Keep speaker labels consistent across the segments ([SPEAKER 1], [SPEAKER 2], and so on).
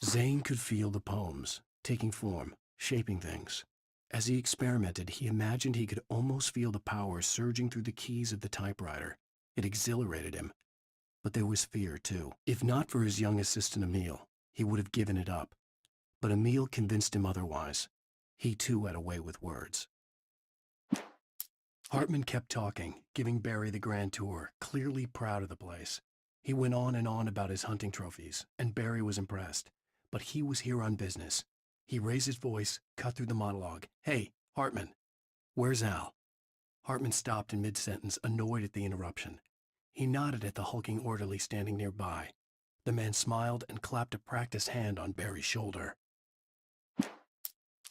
[SPEAKER 1] Zane could feel the poems, taking form, shaping things. As he experimented, he imagined he could almost feel the power surging through the keys of the typewriter. It exhilarated him. But there was fear, too. If not for his young assistant Emil, he would have given it up. But Emil convinced him otherwise. He, too, had a way with words. Hartman kept talking, giving Barry the grand tour, clearly proud of the place. He went on and on about his hunting trophies, and Barry was impressed. But he was here on business. He raised his voice, cut through the monologue. "Hey, Hartman, where's Al?" Hartman stopped in mid-sentence, annoyed at the interruption. He nodded at the hulking orderly standing nearby. The man smiled and clapped a practiced hand on Barry's shoulder.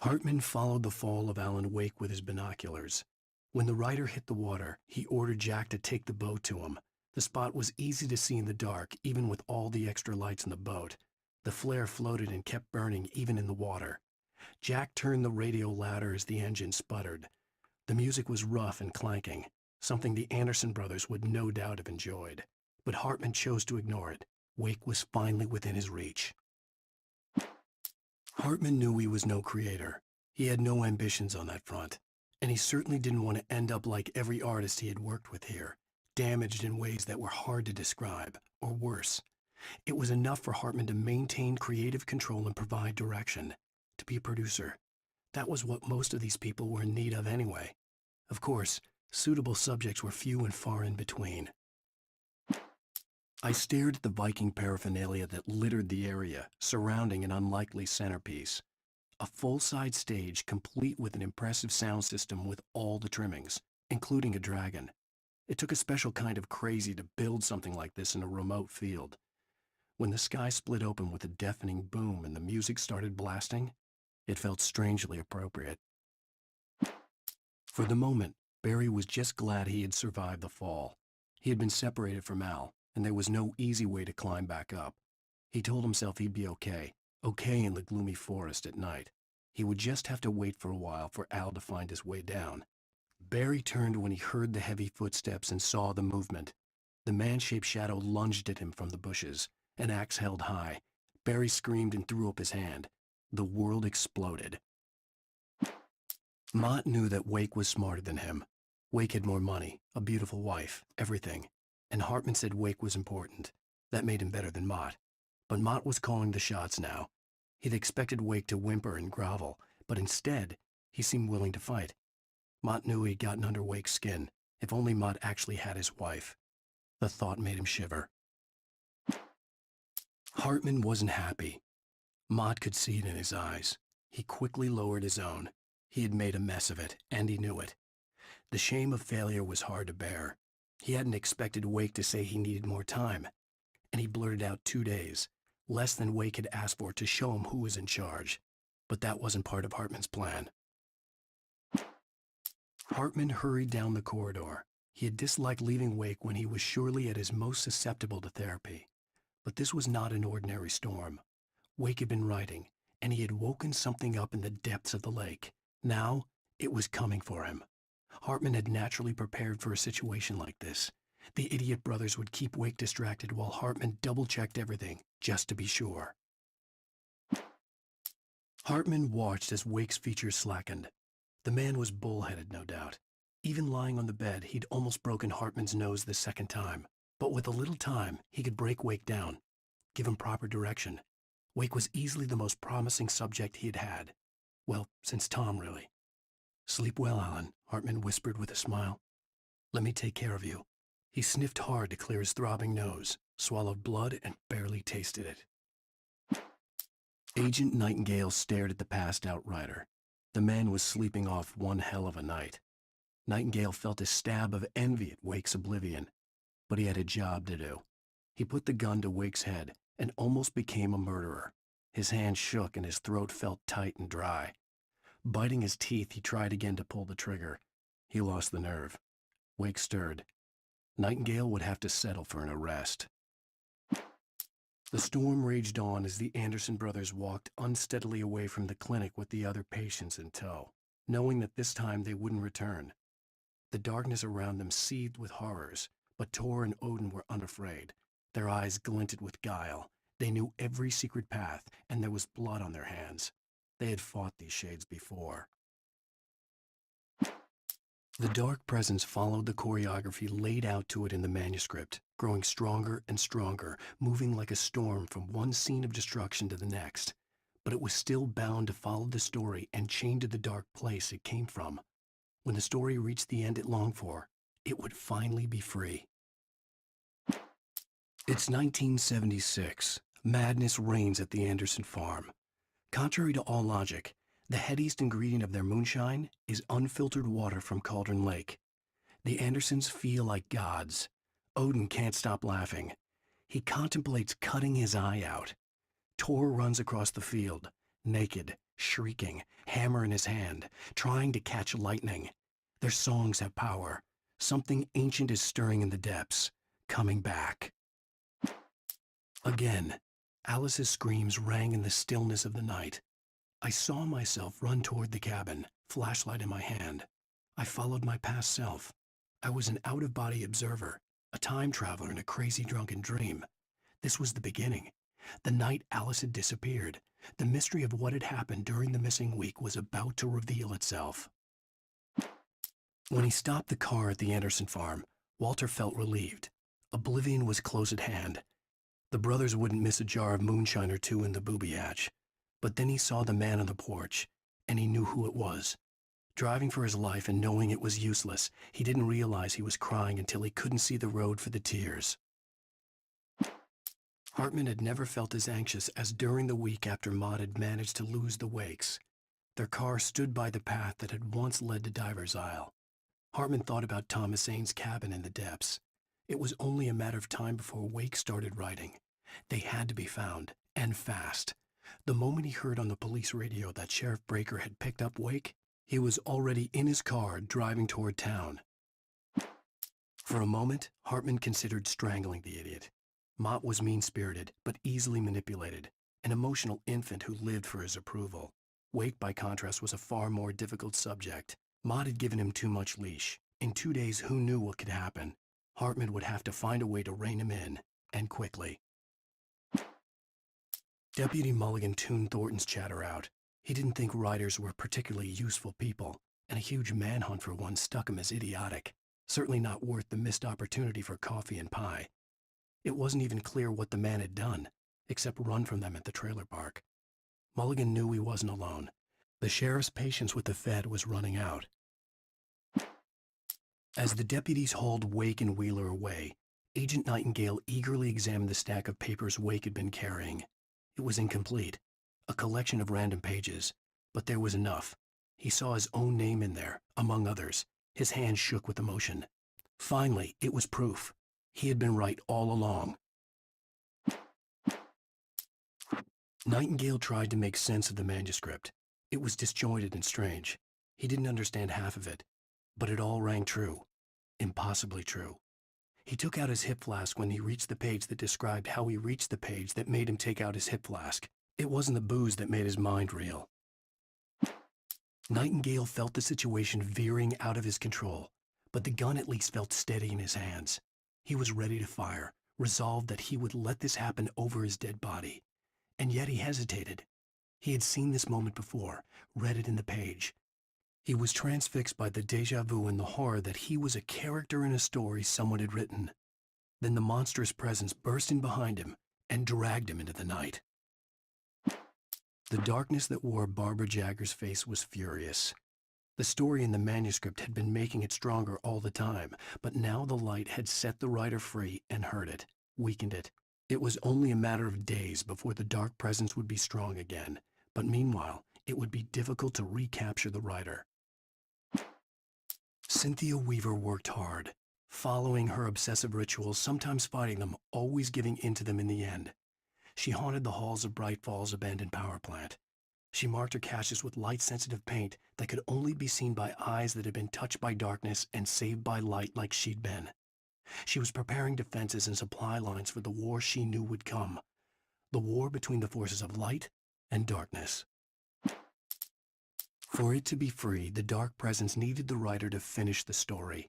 [SPEAKER 1] Hartman followed the fall of Alan Wake with his binoculars. When the rider hit the water, he ordered Jack to take the boat to him. The spot was easy to see in the dark, even with all the extra lights in the boat. The flare floated and kept burning even in the water. Jack turned the radio louder as the engine sputtered. The music was rough and clanking, something the Anderson brothers would no doubt have enjoyed. But Hartman chose to ignore it. Wake was finally within his reach. Hartman knew he was no creator. He had no ambitions on that front. And he certainly didn't want to end up like every artist he had worked with here, damaged in ways that were hard to describe, or worse. It was enough for Hartman to maintain creative control and provide direction, to be a producer. That was what most of these people were in need of anyway. Of course, suitable subjects were few and far in between. I stared at the Viking paraphernalia that littered the area, surrounding an unlikely centerpiece. A full-size stage complete with an impressive sound system with all the trimmings, including a dragon. It took a special kind of crazy to build something like this in a remote field. When the sky split open with a deafening boom and the music started blasting, it felt strangely appropriate. For the moment, Barry was just glad he had survived the fall. He had been separated from Al, and there was no easy way to climb back up. He told himself he'd be okay in the gloomy forest at night. He would just have to wait for a while for Al to find his way down. Barry turned when he heard the heavy footsteps and saw the movement. The man-shaped shadow lunged at him from the bushes, an axe held high. Barry screamed and threw up his hand. The world exploded. Mott knew that Wake was smarter than him. Wake had more money, a beautiful wife, everything. And Hartman said Wake was important. That made him better than Mott. But Mott was calling the shots now. He'd expected Wake to whimper and grovel, but instead, he seemed willing to fight. Mott knew he'd gotten under Wake's skin. If only Mott actually had his wife. The thought made him shiver. Hartman wasn't happy. Mott could see it in his eyes. He quickly lowered his own. He had made a mess of it, and he knew it. The shame of failure was hard to bear. He hadn't expected Wake to say he needed more time. And he blurted out 2 days. Less than Wake had asked for to show him who was in charge. But that wasn't part of Hartman's plan. Hartman hurried down the corridor. He had disliked leaving Wake when he was surely at his most susceptible to therapy. But this was not an ordinary storm. Wake had been writing, and he had woken something up in the depths of the lake. Now, it was coming for him. Hartman had naturally prepared for a situation like this. The idiot brothers would keep Wake distracted while Hartman double-checked everything, just to be sure. Hartman watched as Wake's features slackened. The man was bullheaded, no doubt. Even lying on the bed, he'd almost broken Hartman's nose the second time. But with a little time, he could break Wake down, give him proper direction. Wake was easily the most promising subject he had had. Well, since Tom, really. "Sleep well, Alan," Hartman whispered with a smile. "Let me take care of you." He sniffed hard to clear his throbbing nose, swallowed blood, and barely tasted it. Agent Nightingale stared at the passed-out rider. The man was sleeping off one hell of a night. Nightingale felt a stab of envy at Wake's oblivion, but he had a job to do. He put the gun to Wake's head and almost became a murderer. His hand shook and his throat felt tight and dry. Biting his teeth, he tried again to pull the trigger. He lost the nerve. Wake stirred. Nightingale would have to settle for an arrest. The storm raged on as the Anderson brothers walked unsteadily away from the clinic with the other patients in tow, knowing that this time they wouldn't return. The darkness around them seethed with horrors, but Tor and Odin were unafraid. Their eyes glinted with guile, They knew every secret path, and there was blood on their hands. They had fought these shades before. The dark presence followed the choreography laid out to it in the manuscript, growing stronger and stronger, moving like a storm from one scene of destruction to the next. But it was still bound to follow the story and chained to the dark place it came from. When the story reached the end it longed for, it would finally be free. It's 1976. Madness reigns at the Anderson farm. Contrary to all logic, the headiest ingredient of their moonshine is unfiltered water from Cauldron Lake. The Andersons feel like gods. Odin can't stop laughing. He contemplates cutting his eye out. Tor runs across the field, naked, shrieking, hammer in his hand, trying to catch lightning. Their songs have power. Something ancient is stirring in the depths, coming back. Again, Alice's screams rang in the stillness of the night. I saw myself run toward the cabin, flashlight in my hand. I followed my past self. I was an out-of-body observer, a time traveler in a crazy drunken dream. This was the beginning. The night Alice had disappeared. The mystery of what had happened during the missing week was about to reveal itself. When he stopped the car at the Anderson farm, Walter felt relieved. Oblivion was close at hand. The brothers wouldn't miss a jar of moonshine or two in the booby hatch. But then he saw the man on the porch, and he knew who it was. Driving for his life and knowing it was useless, he didn't realize he was crying until he couldn't see the road for the tears. Hartman had never felt as anxious as during the week after Maud had managed to lose the Wakes. Their car stood by the path that had once led to Diver's Isle. Hartman thought about Thomas Ains's cabin in the depths. It was only a matter of time before Wake started writing. They had to be found, and fast. The moment he heard on the police radio that Sheriff Breaker had picked up Wake, he was already in his car driving toward town. For a moment, Hartman considered strangling the idiot. Mott was mean-spirited, but easily manipulated, an emotional infant who lived for his approval. Wake, by contrast, was a far more difficult subject. Mott had given him too much leash. In 2 days, who knew what could happen? Hartman would have to find a way to rein him in, and quickly. Deputy Mulligan tuned Thornton's chatter out. He didn't think writers were particularly useful people, and a huge manhunt for one struck him as idiotic. Certainly not worth the missed opportunity for coffee and pie. It wasn't even clear what the man had done, except run from them at the trailer park. Mulligan knew he wasn't alone. The sheriff's patience with the Fed was running out. As the deputies hauled Wake and Wheeler away, Agent Nightingale eagerly examined the stack of papers Wake had been carrying. It was incomplete, a collection of random pages, but there was enough. He saw his own name in there, among others. His hand shook with emotion. Finally, it was proof. He had been right all along. Nightingale tried to make sense of the manuscript. It was disjointed and strange. He didn't understand half of it, but it all rang true. Impossibly true. He took out his hip flask when he reached the page that described how he reached the page that made him take out his hip flask. It wasn't the booze that made his mind reel. Nightingale felt the situation veering out of his control, but the gun at least felt steady in his hands. He was ready to fire, resolved that he would let this happen over his dead body. And yet he hesitated. He had seen this moment before, read it in the page. He was transfixed by the déjà vu and the horror that he was a character in a story someone had written. Then the monstrous presence burst in behind him and dragged him into the night. The darkness that wore Barbara Jagger's face was furious. The story in the manuscript had been making it stronger all the time, but now the light had set the writer free and hurt it, weakened it. It was only a matter of days before the dark presence would be strong again, but meanwhile, it would be difficult to recapture the writer. Cynthia Weaver worked hard, following her obsessive rituals, sometimes fighting them, always giving in to them in the end. She haunted the halls of Bright Falls abandoned power plant. She marked her caches with light-sensitive paint that could only be seen by eyes that had been touched by darkness and saved by light like she'd been. She was preparing defenses and supply lines for the war she knew would come. The war between the forces of light and darkness. For it to be free, the dark presence needed the writer to finish the story.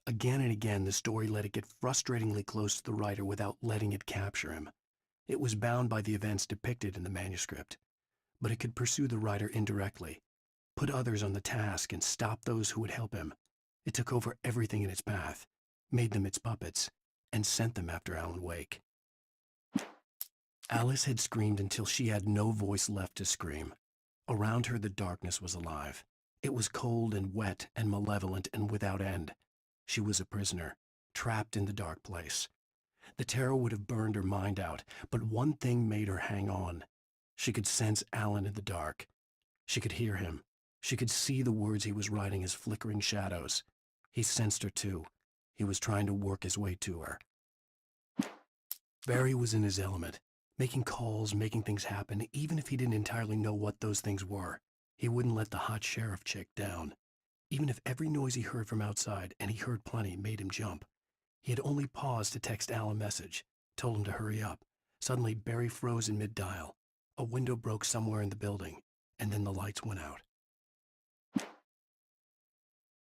[SPEAKER 1] Again and again, the story let it get frustratingly close to the writer without letting it capture him. It was bound by the events depicted in the manuscript, but it could pursue the writer indirectly, put others on the task and stop those who would help him. It took over everything in its path, made them its puppets, and sent them after Alan Wake. Alice had screamed until she had no voice left to scream. Around her the darkness was alive. It was cold and wet and malevolent and without end. She was a prisoner, trapped in the dark place. The terror would have burned her mind out, but one thing made her hang on. She could sense Alan in the dark. She could hear him. She could see the words he was writing as flickering shadows. He sensed her too. He was trying to work his way to her. Barry was in his element, making calls, making things happen, even if he didn't entirely know what those things were. He wouldn't let the hot sheriff chick down. Even if every noise he heard from outside, and he heard plenty, made him jump. He had only paused to text Al a message, told him to hurry up. Suddenly, Barry froze in mid-dial. A window broke somewhere in the building, and then the lights went out.